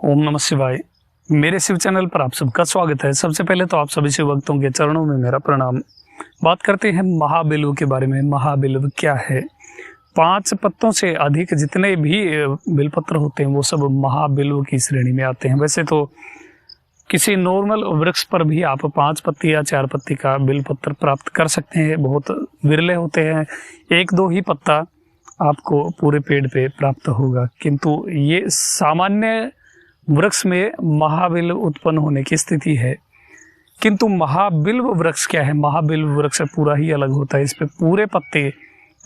ओम नमः शिवाय। मेरे शिव चैनल पर आप सबका स्वागत है। सबसे पहले तो आप सभी शिव भक्तों के चरणों में मेरा प्रणाम। बात करते हैं महाबिल्व के बारे में। महाबिल्व क्या है? 5 पत्तों से अधिक जितने भी बिलपत्र होते हैं वो सब महाबिल्व की श्रेणी में आते हैं। वैसे तो किसी नॉर्मल वृक्ष पर भी आप 5 पत्ती या 4 पत्ती का बिलपत्र प्राप्त कर सकते हैं, बहुत विरले होते हैं। 1-2 ही पत्ता आपको पूरे पेड़ पे प्राप्त होगा, किंतु ये सामान्य वृक्ष में महाबिल्व उत्पन्न होने की स्थिति है। किंतु महाबिल्व वृक्ष क्या है? महाबिल्व वृक्ष पूरा ही अलग होता है। इस पे पूरे पत्ते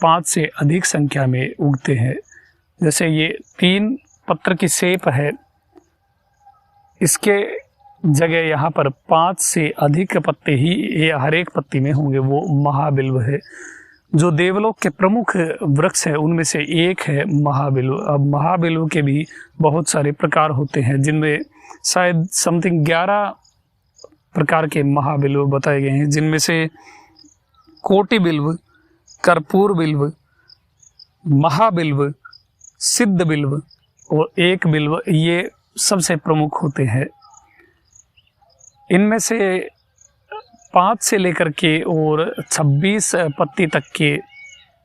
5 से अधिक संख्या में उगते हैं। जैसे ये 3 पत्र की शेप है, इसके जगह यहाँ पर 5 से अधिक पत्ते ही ये हर एक पत्ती में होंगे, वो महाबिल्व है। जो देवलोक के प्रमुख वृक्ष है उनमें से एक है महाबिल्व। अब महाबिल्व के भी बहुत सारे प्रकार होते हैं, जिनमें शायद समथिंग 11 प्रकार के महाबिल्व बताए गए हैं, जिनमें से कोटि बिल्व, कर्पूर बिल्व, महाबिल्व, सिद्ध बिल्व और एक बिल्व ये सबसे प्रमुख होते हैं। इनमें से 5 से लेकर के और 26 पत्ती तक के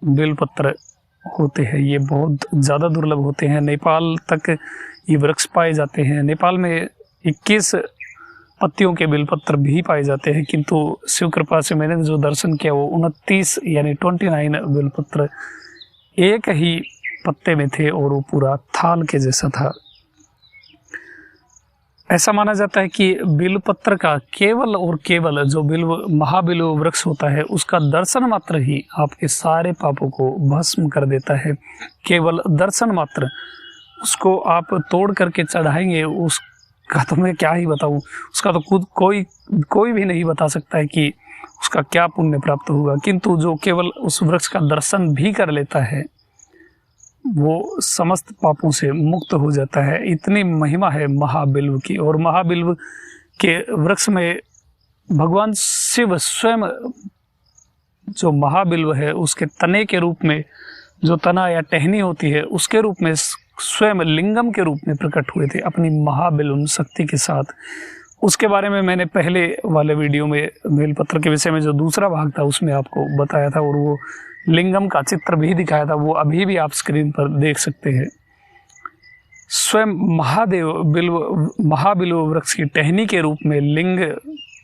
बिलपत्र होते हैं। ये बहुत ज़्यादा दुर्लभ होते हैं। नेपाल तक ये वृक्ष पाए जाते हैं। नेपाल में 21 पत्तियों के बिलपत्र भी पाए जाते हैं, किंतु शिव कृपा से मैंने जो दर्शन किया वो 29 यानी 29 बिलपत्र एक ही पत्ते में थे और वो पूरा थाल के जैसा था। ऐसा माना जाता है कि बिल्वपत्र का केवल और केवल जो महाबिल्व वृक्ष होता है उसका दर्शन मात्र ही आपके सारे पापों को भस्म कर देता है। केवल दर्शन मात्र, उसको आप तोड़ करके चढ़ाएंगे, उसका तो मैं क्या ही बताऊं, उसका तो खुद कोई भी नहीं बता सकता है कि उसका क्या पुण्य प्राप्त होगा। किंतु जो केवल उस वृक्ष का दर्शन भी कर लेता है वो समस्त पापों से मुक्त हो जाता है। इतनी महिमा है महाबिल्व की। और महाबिल्व के वृक्ष में भगवान शिव स्वयं जो महाबिल्व है उसके तने के रूप में, जो तना या टहनी होती है उसके रूप में स्वयं लिंगम के रूप में प्रकट हुए थे अपनी महाबिल्व शक्ति के साथ। उसके बारे में मैंने पहले वाले वीडियो में बेलपत्र के विषय में जो दूसरा भाग था उसमें आपको बताया था, और वो लिंगम का चित्र भी दिखाया था, वो अभी भी आप स्क्रीन पर देख सकते हैं। स्वयं महाबिल्व वृक्ष की टहनी के रूप में लिंग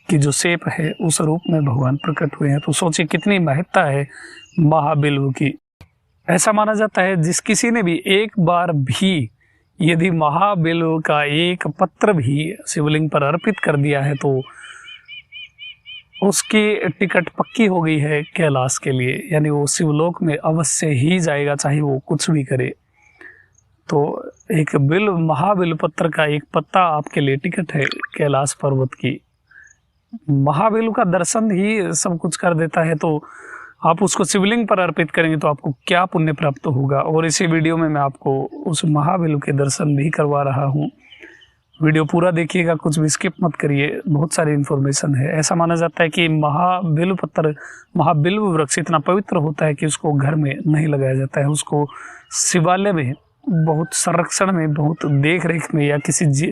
की जो शेप है उस रूप में भगवान प्रकट हुए हैं। तो सोचिए कितनी महत्ता है महाबिल्व की। ऐसा माना जाता है जिस किसी ने भी एक बार भी यदि महाबिल्व का एक पत्र भी शिवलिंग पर अर्पित कर दिया है तो उसकी टिकट पक्की हो गई है कैलाश के लिए, यानी वो शिवलोक में अवश्य ही जाएगा, चाहे वो कुछ भी करे। तो एक महाबिल्व पत्र का एक पत्ता आपके लिए टिकट है कैलाश पर्वत की। महाबिल्व का दर्शन ही सब कुछ कर देता है, तो आप उसको शिवलिंग पर अर्पित करेंगे तो आपको क्या पुण्य प्राप्त होगा। और इसी वीडियो में मैं आपको उस महाबिल्व के दर्शन भी करवा रहा हूँ। वीडियो पूरा देखिएगा, कुछ भी स्किप मत करिए, बहुत सारी इन्फॉर्मेशन है। ऐसा माना जाता है कि महाबिल्व वृक्ष इतना पवित्र होता है कि उसको घर में नहीं लगाया जाता है। उसको शिवालय में बहुत संरक्षण में, बहुत देख रेख में, या किसी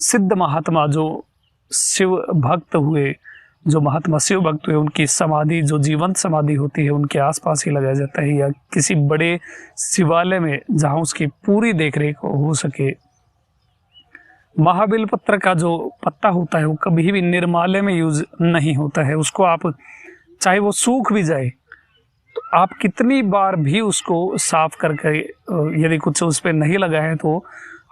सिद्ध महात्मा जो शिव भक्त हुए, जो महात्मा शिव भक्त हुए उनकी समाधि, जो जीवंत समाधि होती है, उनके आसपास ही लगाया जाता है, या किसी बड़े शिवालय में जहाँ उसकी पूरी देख रेख हो सके। महाबिल्व पत्र का जो पत्ता होता है वो कभी भी निर्माल्य में यूज नहीं होता है। उसको आप चाहे वो सूख भी जाए तो आप कितनी बार भी उसको साफ करके, यदि कुछ उस पर नहीं लगा है तो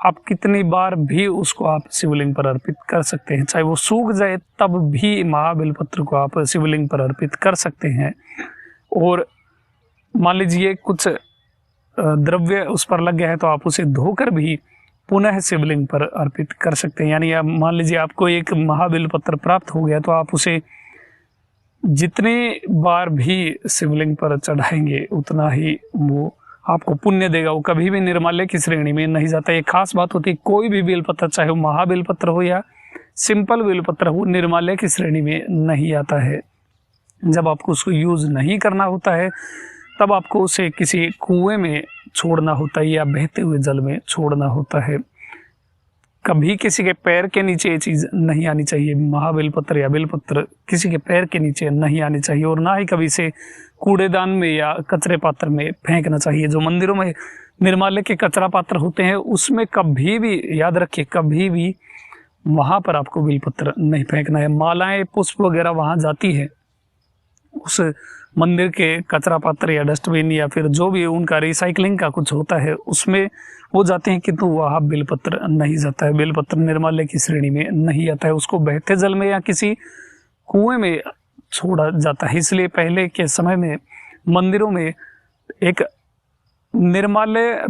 आप कितनी बार भी उसको आप शिवलिंग पर अर्पित कर सकते हैं। चाहे वो सूख जाए तब भी महाबिल्व पत्र को आप शिवलिंग पर अर्पित कर सकते हैं। और मान लीजिए कुछ द्रव्य उस पर लग गया है तो आप उसे धोकर भी पुनः शिवलिंग पर अर्पित कर सकते हैं। यानी आप मान लीजिए आपको एक महाबिल्व पत्र प्राप्त हो गया तो आप उसे जितने बार भी शिवलिंग पर चढ़ाएंगे उतना ही वो आपको पुण्य देगा। वो कभी भी निर्माल्य की श्रेणी में नहीं जाता। एक खास बात होती है, कोई भी बेलपत्र, चाहे वो महाबिल्व पत्र हो या सिंपल बेलपत्र हो, निर्माल्य की श्रेणी में नहीं आता है। जब आपको उसको यूज नहीं करना होता है तब आपको उसे किसी कुएं में छोड़ना होता है या बहते हुए जल में छोड़ना होता है। कभी किसी के पैर के नीचे ये चीज़ नहीं आनी चाहिए। महाबिलपत्र या बिलपत्र किसी के पैर के नीचे नहीं आनी चाहिए, और ना ही कभी से कूड़ेदान में या कचरे पात्र में फेंकना चाहिए। जो मंदिरों में निर्माल्य के कचरा पात्र होते हैं उसमें कभी भी, याद रखिए, कभी भी वहाँ पर आपको बिलपत्र नहीं फेंकना है। मालाएं, पुष्प वगैरह वहाँ जाती है उस मंदिर के कचरा पात्र या डस्टबिन या फिर जो भी उनका रिसाइकलिंग का कुछ होता है उसमें वो जाते हैं, किंतु वहाँ बिलपत्र नहीं जाता है। बिलपत्र निर्माल्य की श्रेणी में नहीं आता है, उसको बहते जल में या किसी कुएं में छोड़ा जाता है। इसलिए पहले के समय में मंदिरों में एक निर्माल्य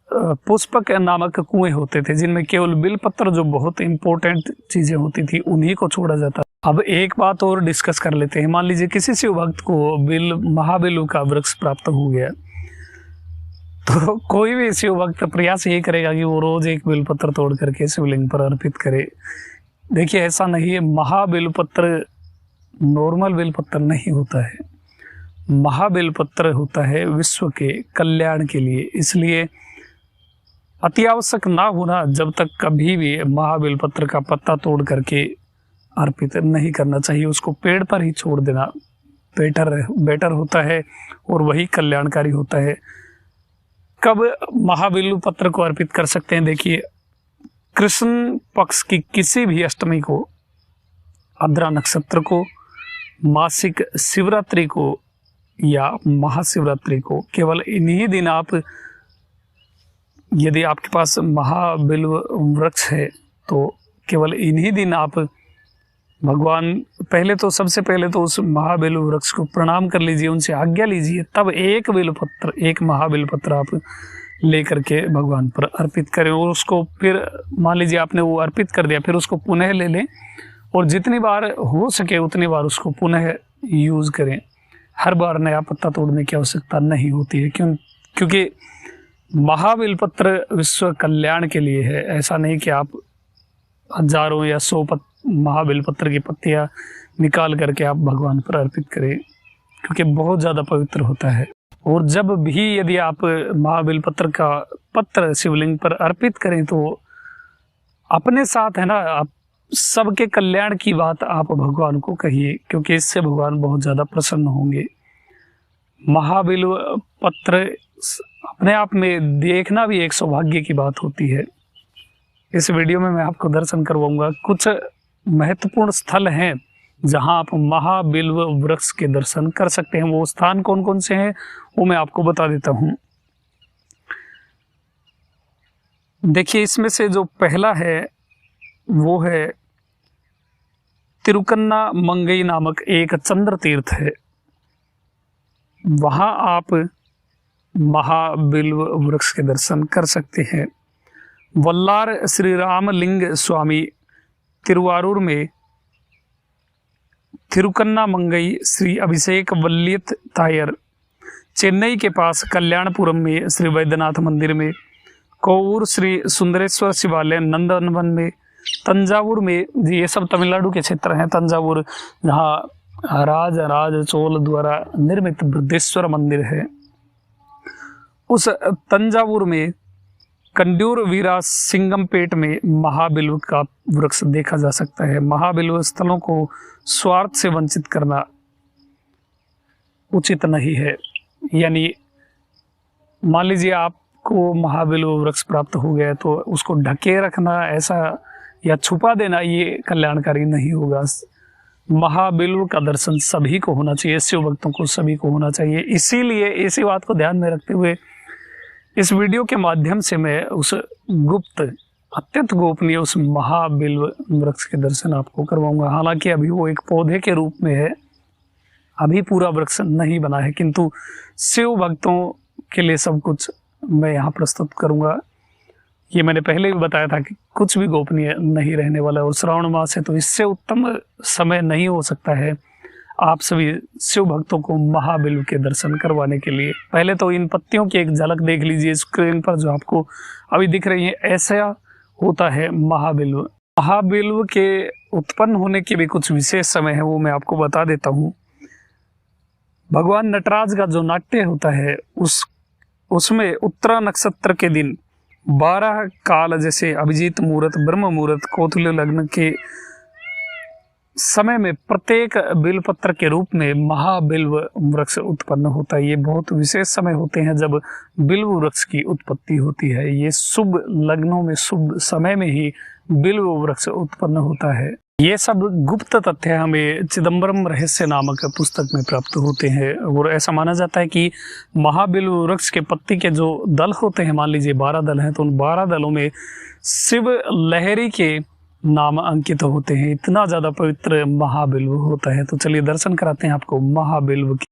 पुष्पक नामक कुएं होते थे जिनमें केवल बिलपत्र, जो बहुत इंपॉर्टेंट चीजें होती थी, उन्हीं को छोड़ा जाता। अब एक बात और डिस्कस कर लेते हैं। मान लीजिए किसी शिव भक्त को महाबिलु का वृक्ष प्राप्त हो गया, तो कोई भी शिव भक्त प्रयास यही करेगा कि वो रोज एक बिलपत्र तोड़ करके शिवलिंग पर अर्पित करे। देखिए, ऐसा नहीं है। महाबिलपत्र नॉर्मल बिलपत्र नहीं होता है, महाबिलपत्र होता है विश्व के कल्याण के लिए। इसलिए अति आवश्यक ना होना जब तक कभी भी महाबिलपत्र का पत्ता तोड़ करके अर्पित नहीं करना चाहिए। उसको पेड़ पर ही छोड़ देना बेटर होता है और वही कल्याणकारी होता है। कब महाबिलु पत्र को अर्पित कर सकते हैं? देखिए, कृष्ण पक्ष की किसी भी अष्टमी को, आद्रा नक्षत्र को, मासिक शिवरात्रि को या महाशिवरात्रि को, केवल इन्हीं दिन आप, यदि आपके पास महाबिल्व वृक्ष है तो केवल इन्हीं दिन आप भगवान, पहले तो सबसे पहले तो उस महाबिल्व वृक्ष को प्रणाम कर लीजिए, उनसे आज्ञा लीजिए, तब एक बिलपत्र, एक महाबिलपत्र आप लेकर के भगवान पर अर्पित करें। और उसको फिर मान लीजिए आपने वो अर्पित कर दिया, फिर उसको पुनः ले लें और जितनी बार हो सके उतनी बार उसको पुनः यूज़ करें। हर बार नया पत्ता तोड़ने की आवश्यकता नहीं होती है, क्योंकि महाबिलपत्र विश्व कल्याण के लिए है। ऐसा नहीं कि आप हजारों या 100 महाबिलपत्र की पत्तियां निकाल करके आप भगवान पर अर्पित करें, क्योंकि बहुत ज़्यादा पवित्र होता है। और जब भी यदि आप महाबिलपत्र का पत्र शिवलिंग पर अर्पित करें तो अपने साथ, है ना, आप सबके कल्याण की बात आप भगवान को कहिए, क्योंकि इससे भगवान बहुत ज़्यादा प्रसन्न होंगे। महाबिल्व पत्र अपने आप में देखना भी एक सौभाग्य की बात होती है। इस वीडियो में मैं आपको दर्शन करवाऊंगा। कुछ महत्वपूर्ण स्थल हैं जहां आप महाबिल्व वृक्ष के दर्शन कर सकते हैं। वो स्थान कौन कौन से हैं वो मैं आपको बता देता हूं। देखिए, इसमें से जो पहला है वो है तिरुकन्ना मंगई नामक एक चंद्र तीर्थ है। वहां आप महाबिल्व वृक्ष के दर्शन कर सकते हैं। वल्लार श्री रामलिंग स्वामी तिरुवारूर में, तिरुकन्ना मंगई श्री अभिषेक वल्लियत तायर चेन्नई के पास कल्याणपुरम में श्री वैद्यनाथ मंदिर में, कोवूर श्री सुंदरेश्वर शिवालय नंदनवन में, तंजावुर में, ये सब तमिलनाडु के क्षेत्र हैं, तंजावुर जहाँ राज चोल द्वारा निर्मित बृहदेश्वर मंदिर है, उस तंजावुर में कंड्यूर वीरा सिंगमपेट में महाबिल्व का वृक्ष देखा जा सकता है। महाबिल्व स्थलों को स्वार्थ से वंचित करना उचित नहीं है। यानी मान लीजिए आपको महाबिल्व वृक्ष प्राप्त हो गया तो उसको ढके रखना ऐसा या छुपा देना ये कल्याणकारी नहीं होगा। महाबिल्व का दर्शन सभी को होना चाहिए, शिव भक्तों को सभी को होना चाहिए। इसीलिए इसी बात को ध्यान में रखते हुए इस वीडियो के माध्यम से मैं उस गुप्त, अत्यंत गोपनीय उस महाबिल्व वृक्ष के दर्शन आपको करवाऊंगा। हालांकि अभी वो एक पौधे के रूप में है, अभी पूरा वृक्ष नहीं बना है, किंतु शिव भक्तों के लिए सब कुछ मैं यहाँ प्रस्तुत करूँगा। ये मैंने पहले भी बताया था कि कुछ भी गोपनीय नहीं रहने वाला, और श्रावण मास है तो इससे उत्तम समय नहीं हो सकता है आप सभी शिव भक्तों को महाबिल्व के दर्शन करवाने के लिए। पहले तो इन पत्तियों की एक झलक देख लीजिए स्क्रीन पर जो आपको अभी दिख रही है, ऐसा होता है महाबिल्व। महाबिल्व के उत्पन्न होने के भी कुछ विशेष समय है, वो मैं आपको बता देता हूँ। भगवान नटराज का जो नाट्य होता है उसमें उत्तरा नक्षत्र के दिन 12 काल जैसे अभिजीत मुहूर्त, ब्रह्म मुहूर्त, कोथुल्य लग्न के समय में प्रत्येक बिल्वपत्र के रूप में महाबिल्व वृक्ष उत्पन्न होता है। ये बहुत विशेष समय होते हैं जब बिल्व वृक्ष की उत्पत्ति होती है। ये शुभ लग्नों में, शुभ समय में ही बिल्व वृक्ष उत्पन्न होता है। ये सब गुप्त तथ्य हमें चिदंबरम रहस्य नामक पुस्तक में प्राप्त होते हैं। और ऐसा माना जाता है कि महाबिल्व वृक्ष के पत्ती के जो दल होते हैं, मान लीजिए 12 दल हैं, तो उन 12 दलों में शिव लहरी के नाम अंकित होते हैं। इतना ज्यादा पवित्र महाबिल्व होता है। तो चलिए दर्शन कराते हैं आपको महाबिल्व के।